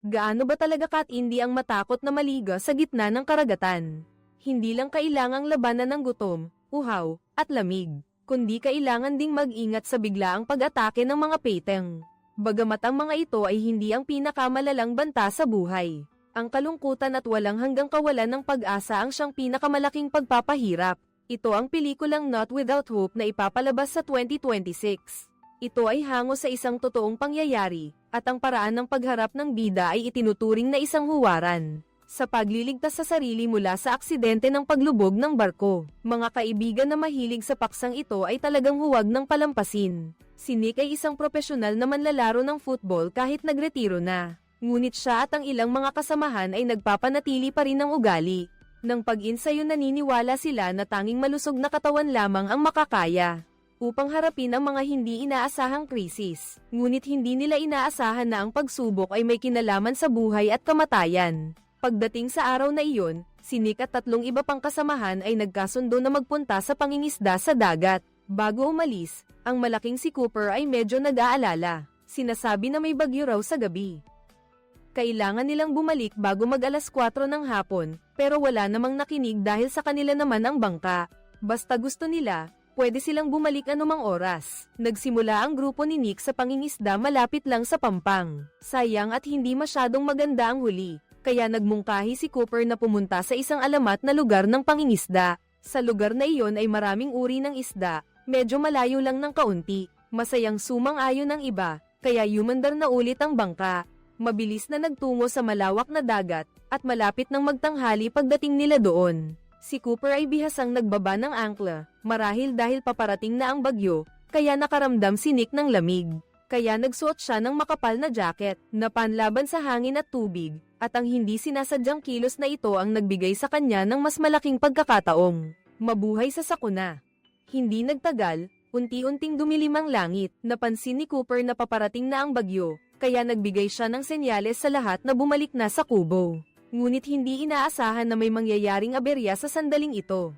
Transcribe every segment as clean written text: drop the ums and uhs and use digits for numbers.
Gaano ba talaga katindi ang matakot na maliga sa gitna ng karagatan? Hindi lang kailangang labanan ng gutom, uhaw, at lamig, kundi kailangan ding mag-ingat sa biglaang pag-atake ng mga peteng. Bagamat ang mga ito ay hindi ang pinakamalalang banta sa buhay, ang kalungkutan at walang hanggang kawalan ng pag-asa ang siyang pinakamalaking pagpapahirap. Ito ang pelikulang Not Without Hope na ipapalabas sa 2026. Ito ay hango sa isang totoong pangyayari, at ang paraan ng pagharap ng bida ay itinuturing na isang huwaran sa pagliligtas sa sarili mula sa aksidente ng paglubog ng barko. Mga kaibigan na mahilig sa paksang ito ay talagang huwag ng palampasin. Si Nick ay isang profesional na manlalaro ng football kahit nagretiro na. Ngunit siya at ang ilang mga kasamahan ay nagpapanatili pa rin ng ugali. Nang pag-insayo naniniwala sila na tanging malusog na katawan lamang ang makakaya upang harapin ang mga hindi inaasahang krisis. Ngunit hindi nila inaasahan na ang pagsubok ay may kinalaman sa buhay at kamatayan. Pagdating sa araw na iyon, si Nick at 3 iba pang kasamahan ay nagkasundo na magpunta sa pangingisda sa dagat. Bago umalis, ang malaking si Cooper ay medyo nag-aalala. Sinasabi na may bagyo raw sa gabi. Kailangan nilang bumalik bago mag-alas 4 ng hapon, pero wala namang nakinig dahil sa kanila naman ang bangka. Basta gusto nila, pwede silang bumalik anumang oras. Nagsimula ang grupo ni Nick sa pangingisda malapit lang sa pampang. Sayang at hindi masyadong maganda ang huli, kaya nagmungkahi si Cooper na pumunta sa isang alamat na lugar ng pangingisda. Sa lugar na iyon ay maraming uri ng isda, medyo malayo lang ng kaunti. Masayang sumang-ayon ng iba, kaya yumandar na ulit ang bangka. Mabilis na nagtungo sa malawak na dagat, at malapit nang magtanghali pagdating nila doon. Si Cooper ay bihasang nagbaba ng angkla, marahil dahil paparating na ang bagyo, kaya nakaramdam si Nick ng lamig. Kaya nagsuot siya ng makapal na jacket, na panlaban sa hangin at tubig, at ang hindi sinasadyang kilos na ito ang nagbigay sa kanya ng mas malaking pagkakataong mabuhay sa sakuna. Hindi nagtagal, unti-unting dumilim ang langit. Napansin ni Cooper na paparating na ang bagyo, kaya nagbigay siya ng senyales sa lahat na bumalik na sa kubo. Ngunit hindi inaasahan na may mangyayaring aberya sa sandaling ito.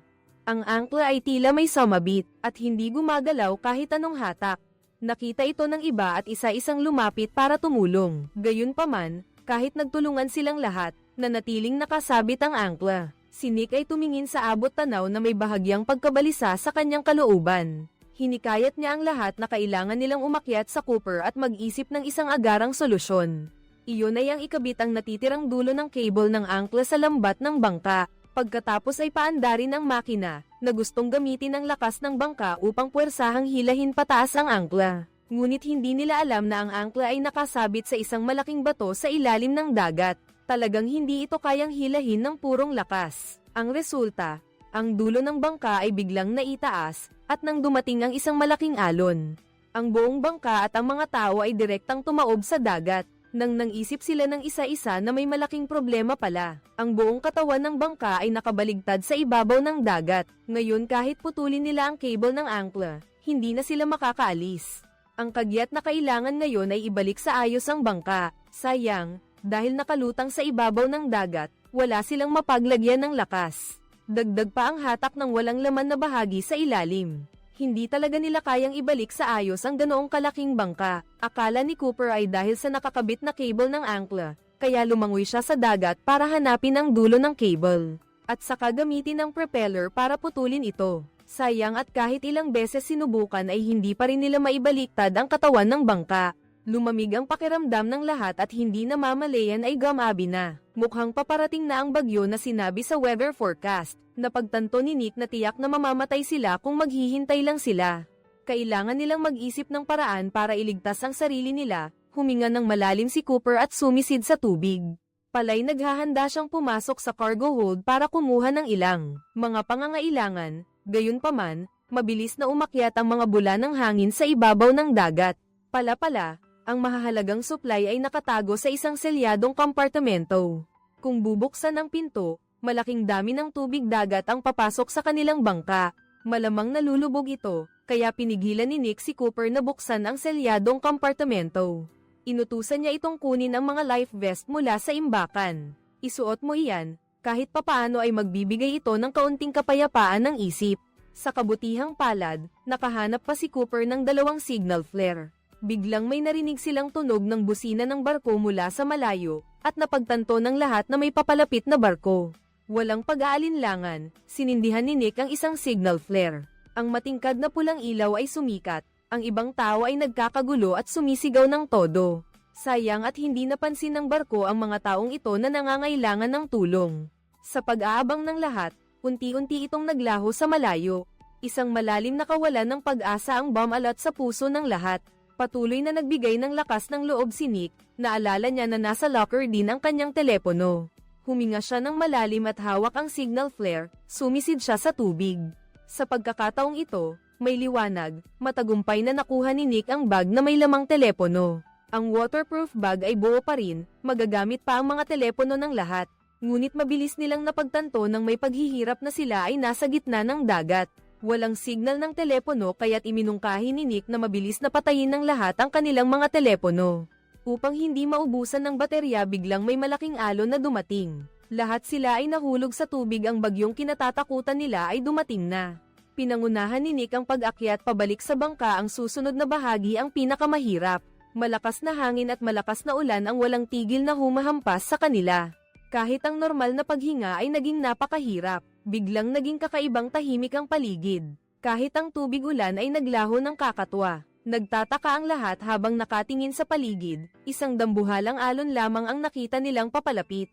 Ang angkla ay tila may sumabit, at hindi gumagalaw kahit anong hatak. Nakita ito ng iba at isa-isang lumapit para tumulong. Gayunpaman, kahit nagtulungan silang lahat, nanatiling nakasabit ang angkla. Si Nick ay tumingin sa abot tanaw na may bahagyang pagkabalisa sa kanyang kalooban. Hinikayat niya ang lahat na kailangan nilang umakyat sa Cooper at mag-isip ng isang agarang solusyon. Iyon ay ang ikabit ang natitirang dulo ng cable ng angkla sa lambat ng bangka. Pagkatapos ay paandarin ang makina, na gustong gamitin ang lakas ng bangka upang puwersahang hilahin pataas ang angkla. Ngunit hindi nila alam na ang angkla ay nakasabit sa isang malaking bato sa ilalim ng dagat. Talagang hindi ito kayang hilahin ng purong lakas. Ang resulta, ang dulo ng bangka ay biglang naitaas, at nang dumating ang isang malaking alon, ang buong bangka at ang mga tao ay direktang tumaob sa dagat. Nang nang-isip sila ng isa-isa na may malaking problema pala. Ang buong katawan ng bangka ay nakabaligtad sa ibabaw ng dagat. Ngayon kahit putulin nila ang cable ng angkla, hindi na sila makakaalis. Ang kagyat na kailangan ngayon ay ibalik sa ayos ang bangka. Sayang, dahil nakalutang sa ibabaw ng dagat, wala silang mapaglagyan ng lakas. Dagdag pa ang hatak ng walang laman na bahagi sa ilalim. Hindi talaga nila kayang ibalik sa ayos ang ganoong kalaking bangka. Akala ni Cooper ay dahil sa nakakabit na cable ng angkla, kaya lumangoy siya sa dagat para hanapin ang dulo ng cable, at saka gamitin ang propeller para putulin ito. Sayang at kahit ilang beses sinubukan ay hindi pa rin nila maibaliktad ang katawan ng bangka. Lumamig ang pakiramdam ng lahat at hindi na mamalayan ay gamabi na. Mukhang paparating na ang bagyo na sinabi sa weather forecast. Napagtanto ni Nick na tiyak na mamamatay sila kung maghihintay lang sila. Kailangan nilang mag-isip ng paraan para iligtas ang sarili nila. Huminga ng malalim si Cooper at sumisid sa tubig. Palay naghahanda siyang pumasok sa cargo hold para kumuha ng ilang mga pangangailangan. Gayunpaman, mabilis na umakyat ang mga bula ng hangin sa ibabaw ng dagat. Pala-pala, ang mahahalagang supply ay nakatago sa isang selyadong kompartamento. Kung bubuksan ang pinto, malaking dami ng tubig dagat ang papasok sa kanilang bangka. Malamang nalulubog ito, kaya pinigilan ni Nick si Cooper na buksan ang selyadong kompartamento. Inutusan niya itong kunin ang mga life vest mula sa imbakan. Isuot mo iyan, kahit papaano ay magbibigay ito ng kaunting kapayapaan ng isip. Sa kabutihang palad, nakahanap pa si Cooper ng 2 signal flare. Biglang may narinig silang tunog ng busina ng barko mula sa malayo, at napagtanto ng lahat na may papalapit na barko. Walang pag-aalinlangan, sinindihan ni Nick ang isang signal flare. Ang matingkad na pulang ilaw ay sumikat, ang ibang tao ay nagkakagulo at sumisigaw ng todo. Sayang at hindi napansin ng barko ang mga taong ito na nangangailangan ng tulong. Sa pag-aabang ng lahat, unti-unti itong naglaho sa malayo. Isang malalim na kawalan ng pag-asa ang bomb alert sa puso ng lahat. Patuloy na nagbigay ng lakas ng loob si Nick, naalala niya na nasa locker din ang kanyang telepono. Huminga siya ng malalim at hawak ang signal flare, sumisid siya sa tubig. Sa pagkakataong ito, may liwanag, matagumpay na nakuha ni Nick ang bag na may lamang telepono. Ang waterproof bag ay buo pa rin, magagamit pa ang mga telepono ng lahat. Ngunit mabilis nilang napagtanto nang may paghihirap na sila ay nasa gitna ng dagat. Walang signal ng telepono kaya't iminungkahi ni Nick na mabilis na patayin ng lahat ang kanilang mga telepono. Upang hindi maubusan ng baterya biglang may malaking alon na dumating. Lahat sila ay nahulog sa tubig, ang bagyong kinatatakutan nila ay dumating na. Pinangunahan ni Nick ang pag-akyat pabalik sa bangka, ang susunod na bahagi ang pinakamahirap. Malakas na hangin at malakas na ulan ang walang tigil na humahampas sa kanila. Kahit ang normal na paghinga ay naging napakahirap, biglang naging kakaibang tahimik ang paligid. Kahit ang tubig ulan ay naglaho ng kakatwa. Nagtataka ang lahat habang nakatingin sa paligid, isang dambuhalang alon lamang ang nakita nilang papalapit.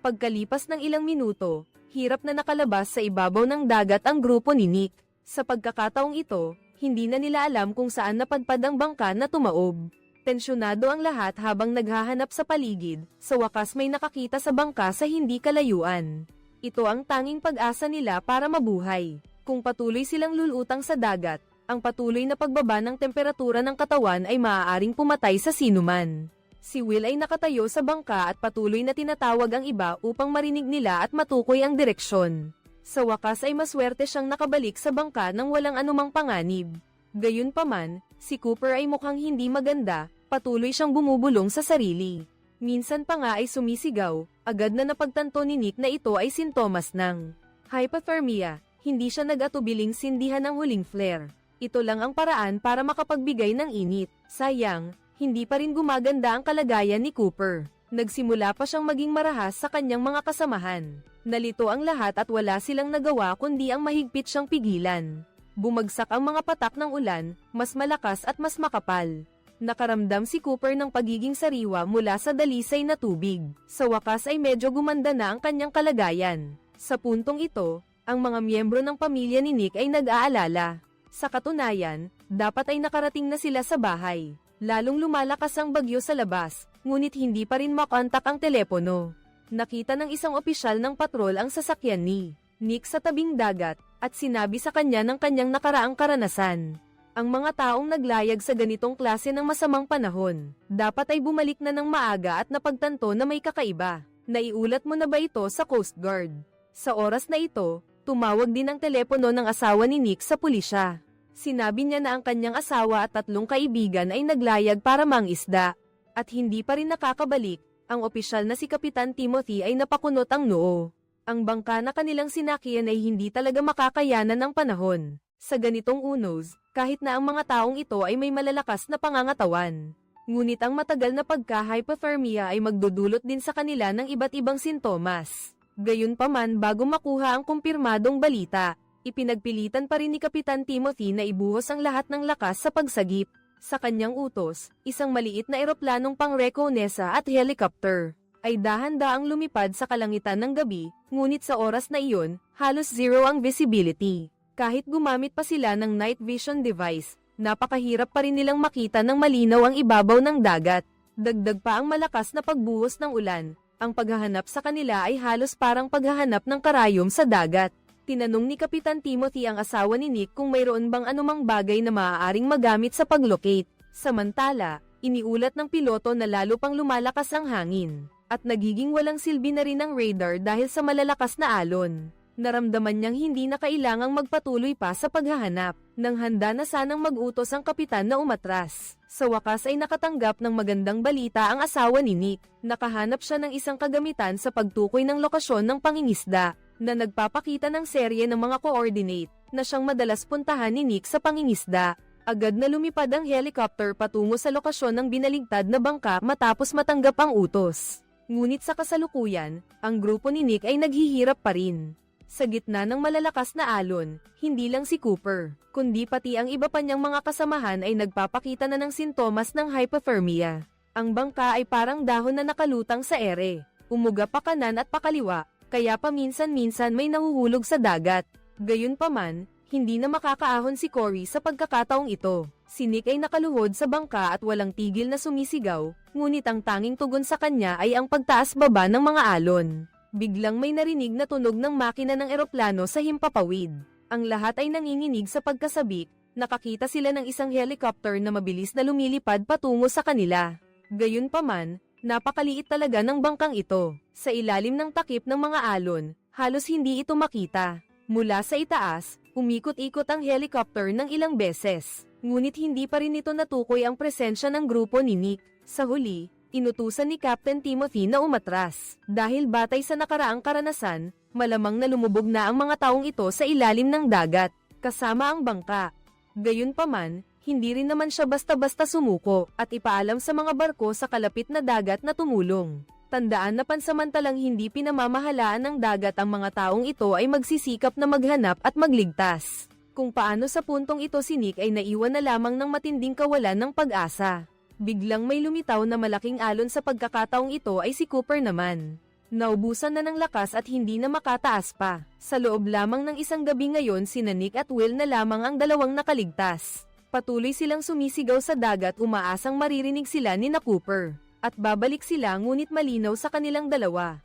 Pagkalipas ng ilang minuto, hirap na nakalabas sa ibabaw ng dagat ang grupo ni Nick. Sa pagkakataong ito, hindi na nila alam kung saan napadpad ang bangka na tumaob. Tensyonado ang lahat habang naghahanap sa paligid, sa wakas may nakakita sa bangka sa hindi kalayuan. Ito ang tanging pag-asa nila para mabuhay. Kung patuloy silang lulutang sa dagat, ang patuloy na pagbaba ng temperatura ng katawan ay maaaring pumatay sa sinuman. Si Will ay nakatayo sa bangka at patuloy na tinatawag ang iba upang marinig nila at matukoy ang direksyon. Sa wakas ay maswerte siyang nakabalik sa bangka nang walang anumang panganib. Gayunpaman, si Cooper ay mukhang hindi maganda, patuloy siyang bumubulong sa sarili. Minsan pa nga ay sumisigaw, agad na napagtanto ni Nick na ito ay sintomas ng hypothermia. Hindi siya nag-atubiling sindihan ang huling flare. Ito lang ang paraan para makapagbigay ng init. Sayang, hindi pa rin gumaganda ang kalagayan ni Cooper. Nagsimula pa siyang maging marahas sa kanyang mga kasamahan. Nalito ang lahat at wala silang nagawa kundi ang mahigpit siyang pigilan. Bumagsak ang mga patak ng ulan, mas malakas at mas makapal. Nakaramdam si Cooper ng pagiging sariwa mula sa dalisay na tubig. Sa wakas ay medyo gumanda na ang kanyang kalagayan. Sa puntong ito, ang mga miyembro ng pamilya ni Nick ay nag-aalala. Sa katunayan, dapat ay nakarating na sila sa bahay. Lalong lumalakas ang bagyo sa labas, ngunit hindi pa rin makontak ang telepono. Nakita ng isang opisyal ng patrol ang sasakyan ni Nick sa tabing dagat, at sinabi sa kanya ng kanyang nakaraang karanasan. Ang mga taong naglayag sa ganitong klase ng masamang panahon, dapat ay bumalik na ng maaga at napagtanto na may kakaiba. Naiulat mo na ba ito sa Coast Guard? Sa oras na ito, tumawag din ang telepono ng asawa ni Nick sa pulisya. Sinabi niya na ang kanyang asawa at 3 kaibigan ay naglayag para mangisda, at hindi pa rin nakakabalik. Ang opisyal na si Kapitan Timothy ay napakunot ang noo. Ang bangka na kanilang sinakyan ay hindi talaga makakayanan ng panahon. Sa ganitong unos, kahit na ang mga taong ito ay may malalakas na pangangatawan. Ngunit ang matagal na pagka-hypothermia ay magdudulot din sa kanila ng iba't ibang sintomas. Gayunpaman, bago makuha ang kumpirmadong balita, ipinagpilitan pa rin ni Kapitan Timothy na ibuhos ang lahat ng lakas sa pagsagip. Sa kanyang utos, isang maliit na eroplanong pang-reconnaissance at helicopter ay dahan-daang lumipad sa kalangitan ng gabi, ngunit sa oras na iyon, halos zero ang visibility. Kahit gumamit pa sila ng night vision device, napakahirap pa rin nilang makita ng malinaw ang ibabaw ng dagat. Dagdag pa ang malakas na pagbuhos ng ulan, ang paghahanap sa kanila ay halos parang paghahanap ng karayom sa dagat. Tinanong ni Kapitan Timothy ang asawa ni Nick kung mayroon bang anumang bagay na maaaring magamit sa paglocate. Samantala, iniulat ng piloto na lalo pang lumalakas ang hangin, at nagiging walang silbi na rin ang radar dahil sa malalakas na alon. Naramdaman niyang hindi na kailangang magpatuloy pa sa paghahanap, nang handa na sanang mag-utos ang kapitan na umatras. Sa wakas ay nakatanggap ng magandang balita ang asawa ni Nick. Nakahanap siya ng isang kagamitan sa pagtukoy ng lokasyon ng pangingisda, na nagpapakita ng serye ng mga coordinate, na siyang madalas puntahan ni Nick sa pangingisda. Agad na lumipad ang helicopter patungo sa lokasyon ng binaligtad na bangka matapos matanggap ang utos. Ngunit sa kasalukuyan, ang grupo ni Nick ay naghihirap pa rin. Sa gitna ng malalakas na alon, hindi lang si Cooper, kundi pati ang iba pa niyang mga kasamahan ay nagpapakita na ng sintomas ng hypothermia. Ang bangka ay parang dahon na nakalutang sa ere, umuga pa kanan at pakaliwa, kaya paminsan-minsan may nahuhulog sa dagat. Gayunpaman, hindi na makakaahon si Cory sa pagkakataong ito. Si Nick ay nakaluhod sa bangka at walang tigil na sumisigaw, ngunit ang tanging tugon sa kanya ay ang pagtaas-baba ng mga alon. Biglang may narinig na tunog ng makina ng eroplano sa himpapawid. Ang lahat ay nanginginig sa pagkasabik, nakakita sila ng isang helicopter na mabilis na lumilipad patungo sa kanila. Gayunpaman, napakaliit talaga ng bangkang ito. Sa ilalim ng takip ng mga alon, halos hindi ito makita. Mula sa itaas, umikot-ikot ang helicopter ng ilang beses. Ngunit hindi pa rin ito natukoy ang presensya ng grupo ni Nick. Sa huli, inutusan ni Captain Timothy na umatras. Dahil batay sa nakaraang karanasan, malamang na lumubog na ang mga taong ito sa ilalim ng dagat, kasama ang bangka. Gayunpaman, hindi rin naman siya basta-basta sumuko, at ipaalam sa mga barko sa kalapit na dagat na tumulong. Tandaan na pansamantalang hindi pinamamahalaan ng dagat ang mga taong ito ay magsisikap na maghanap at magligtas. Kung paano sa puntong ito si Nick ay naiwan na lamang ng matinding kawalan ng pag-asa. Biglang may lumitaw na malaking alon sa pagkakataong ito ay si Cooper naman. Naubusan na ng lakas at hindi na makataas pa. Sa loob lamang ng isang gabi ngayon sina Nick at Will na lamang ang dalawang nakaligtas. Patuloy silang sumisigaw sa dagat umaasang maririnig sila ni na Cooper. At babalik sila ngunit malinaw sa kanilang dalawa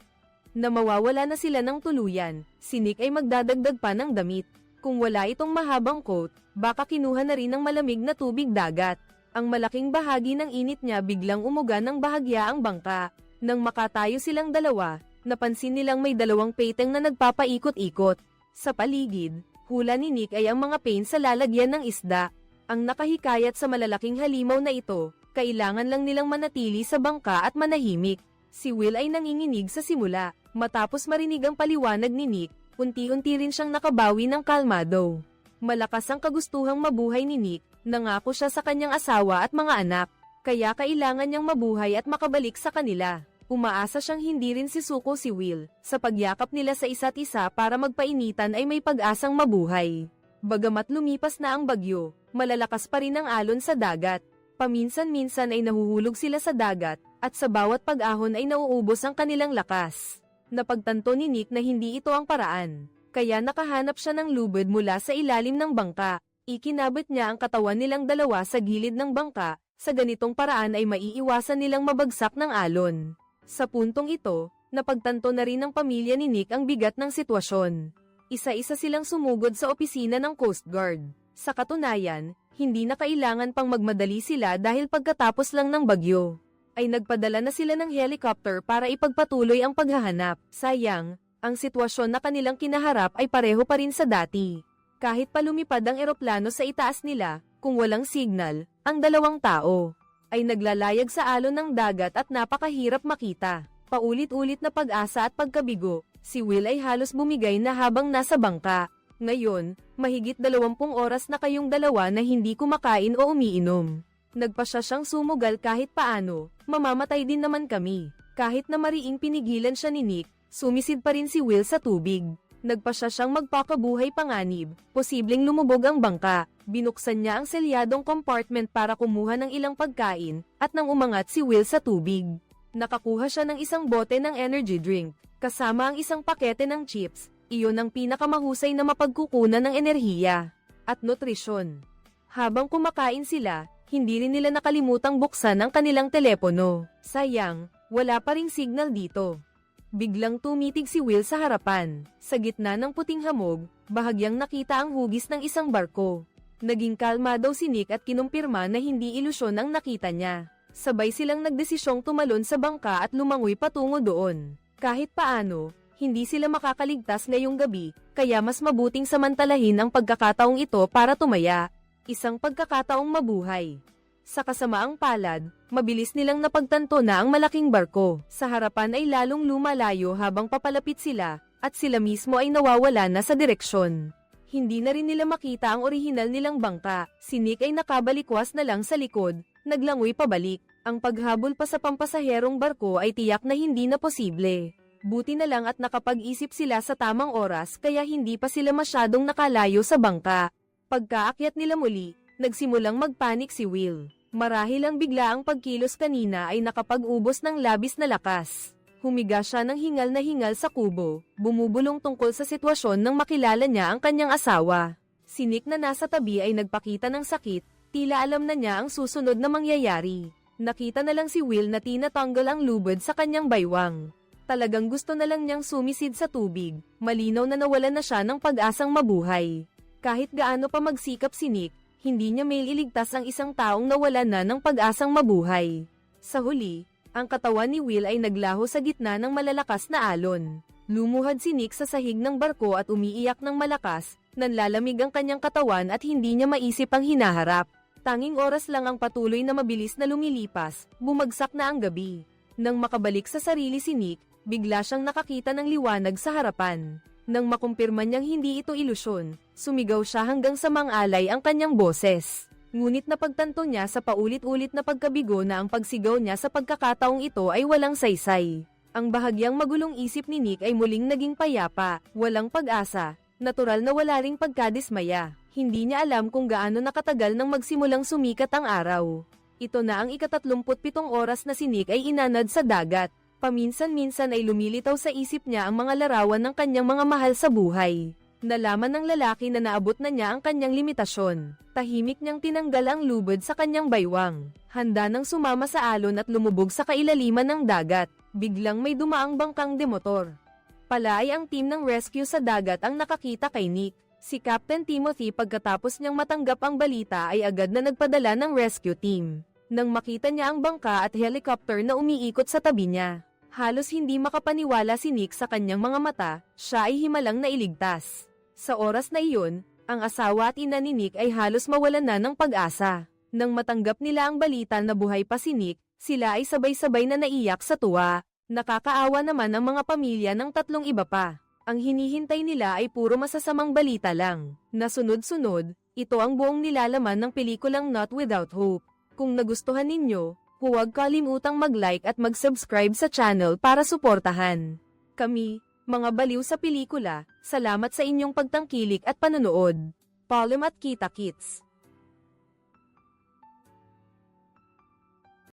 na mawawala na sila ng tuluyan. Si Nick ay magdadagdag pa ng damit. Kung wala itong mahabang coat, baka kinuha na rin ng malamig na tubig dagat. Ang malaking bahagi ng init niya biglang umuga ng bahagya ang bangka. Nang makatayo silang dalawa, napansin nilang may dalawang peteng na nagpapaikot-ikot. Sa paligid, hula ni Nick ay ang mga paint sa lalagyan ng isda. Ang nakahikayat sa malalaking halimaw na ito, kailangan lang nilang manatili sa bangka at manahimik. Si Will ay nanginginig sa simula, matapos marinig ang paliwanag ni Nick, unti-unti rin siyang nakabawi ng kalmado. Malakas ang kagustuhang mabuhay ni Nick, nangako siya sa kanyang asawa at mga anak, kaya kailangan niyang mabuhay at makabalik sa kanila. Umaasa siyang hindi rin sisuko si Will, sa pagyakap nila sa isa't isa para magpainitan ay may pag-asang mabuhay. Bagamat lumipas na ang bagyo, malalakas pa rin ang alon sa dagat. Paminsan-minsan ay nahuhulog sila sa dagat, at sa bawat pag-ahon ay nauubos ang kanilang lakas. Napagtanto ni Nick na hindi ito ang paraan, kaya nakahanap siya ng lubid mula sa ilalim ng bangka. Ikinabit niya ang katawan nilang dalawa sa gilid ng bangka, sa ganitong paraan ay maiiwasan nilang mabagsak ng alon. Sa puntong ito, napagtanto na rin ng pamilya ni Nick ang bigat ng sitwasyon. Isa-isa silang sumugod sa opisina ng Coast Guard. Sa katunayan, hindi na kailangan pang magmadali sila dahil pagkatapos lang ng bagyo, ay nagpadala na sila ng helicopter para ipagpatuloy ang paghahanap. Sayang, ang sitwasyon na kanilang kinaharap ay pareho pa rin sa dati. Kahit pa lumipad ang eroplano sa itaas nila, kung walang signal, ang dalawang tao ay naglalayag sa alon ng dagat at napakahirap makita. Paulit-ulit na pag-asa at pagkabigo, si Will ay halos bumigay na habang nasa bangka. Ngayon, mahigit 20 oras na kayong dalawa na hindi kumakain o umiinom. Nagpasya siyang sumugal kahit paano, mamamatay din naman kami. Kahit na mariing pinigilan siya ni Nick, sumisid pa rin si Will sa tubig. Nagpasya siyang magpakabuhay panganib, posibleng lumubog ang bangka. Binuksan niya ang selyadong compartment para kumuha ng ilang pagkain, at nang umangat si Will sa tubig, nakakuha siya ng isang bote ng energy drink, kasama ang isang pakete ng chips. Iyon ang pinakamahusay na mapagkukunan ng enerhiya at nutrisyon. Habang kumakain sila, hindi rin nila nakalimutang buksan ang kanilang telepono. Sayang, wala pa ring signal dito. Biglang tumitig si Will sa harapan. Sa gitna ng puting hamog, bahagyang nakita ang hugis ng isang barko. Naging kalma daw si Nick at kinumpirma na hindi ilusyon ang nakita niya. Sabay silang nagdesisyong tumalon sa bangka at lumangoy patungo doon. Kahit paano, hindi sila makakaligtas ngayong gabi, kaya mas mabuting samantalahin ang pagkakataong ito para tumaya. Isang pagkakataong mabuhay. Sa kasamaang palad, mabilis nilang napagtanto na ang malaking barko. Sa harapan ay lalong lumalayo habang papalapit sila, at sila mismo ay nawawala na sa direksyon. Hindi na rin nila makita ang orihinal nilang bangka. Si Nick ay nakabalikwas na lang sa likod, naglangoy pabalik. Ang paghabol pa sa pampasaherong barko ay tiyak na hindi na posible. Buti na lang at nakapag-isip sila sa tamang oras kaya hindi pa sila masyadong nakalayo sa bangka. Pagkaakyat nila muli, nagsimulang magpanik si Will. Marahil ang bigla ang pagkilos kanina ay nakapag-ubos ng labis na lakas. Humiga siya ng hingal na hingal sa kubo, bumubulong tungkol sa sitwasyon nang makilala niya ang kanyang asawa. Si Nick na nasa tabi ay nagpakita ng sakit, tila alam na niya ang susunod na mangyayari. Nakita na lang si Will na tinatanggal ang lubid sa kanyang baywang. Talagang gusto na lang niyang sumisid sa tubig, malinaw na nawalan na siya ng pag-asang mabuhay. Kahit gaano pa magsikap si Nick, hindi niya mailigtas ang isang taong nawalan na ng pag-asang mabuhay. Sa huli, ang katawan ni Will ay naglaho sa gitna ng malalakas na alon. Lumuhad si Nick sa sahig ng barko at umiiyak ng malakas, nanlalamig ang kanyang katawan at hindi niya maisip ang hinaharap. Tanging oras lang ang patuloy na mabilis na lumilipas, bumagsak na ang gabi. Nang makabalik sa sarili si Nick, bigla siyang nakakita ng liwanag sa harapan. Nang makumpirma niyang hindi ito ilusyon, sumigaw siya hanggang sa mangalay ang kanyang boses. Ngunit napagtanto niya sa paulit-ulit na pagkabigo na ang pagsigaw niya sa pagkakataong ito ay walang saysay. Ang bahagyang magulong isip ni Nick ay muling naging payapa, walang pag-asa, natural na wala ring pagkadismaya. Hindi niya alam kung gaano nakatagal nang magsimulang sumikat ang araw. Ito na ang ika-37 oras na si Nick ay inanad sa dagat. Paminsan-minsan ay lumilitaw sa isip niya ang mga larawan ng kanyang mga mahal sa buhay. Nalaman ng lalaki na naabot na niya ang kanyang limitasyon. Tahimik niyang tinanggal ang lubid sa kanyang baywang. Handa nang sumama sa alon at lumubog sa kailaliman ng dagat. Biglang may dumaang bangkang demotor. Pala ay ang team ng rescue sa dagat ang nakakita kay Nick. Si Captain Timothy pagkatapos niyang matanggap ang balita ay agad na nagpadala ng rescue team. Nang makita niya ang bangka at helicopter na umiikot sa tabi niya, halos hindi makapaniwala si Nick sa kanyang mga mata, siya ay himalang nailigtas. Sa oras na iyon, ang asawa at ina ni Nick ay halos mawalan na ng pag-asa. Nang matanggap nila ang balita na buhay pa si Nick, sila ay sabay-sabay na naiyak sa tuwa. Nakakaawa naman ang mga pamilya ng tatlong iba pa. Ang hinihintay nila ay puro masasamang balita lang. Nasunod-sunod, ito ang buong nilalaman ng pelikulang Not Without Hope. Kung nagustuhan ninyo, huwag kalimutang mag-like at mag-subscribe sa channel para suportahan kami, mga baliw sa pelikula. Salamat sa inyong pagtangkilik at panonood. Paalam at kita-kits!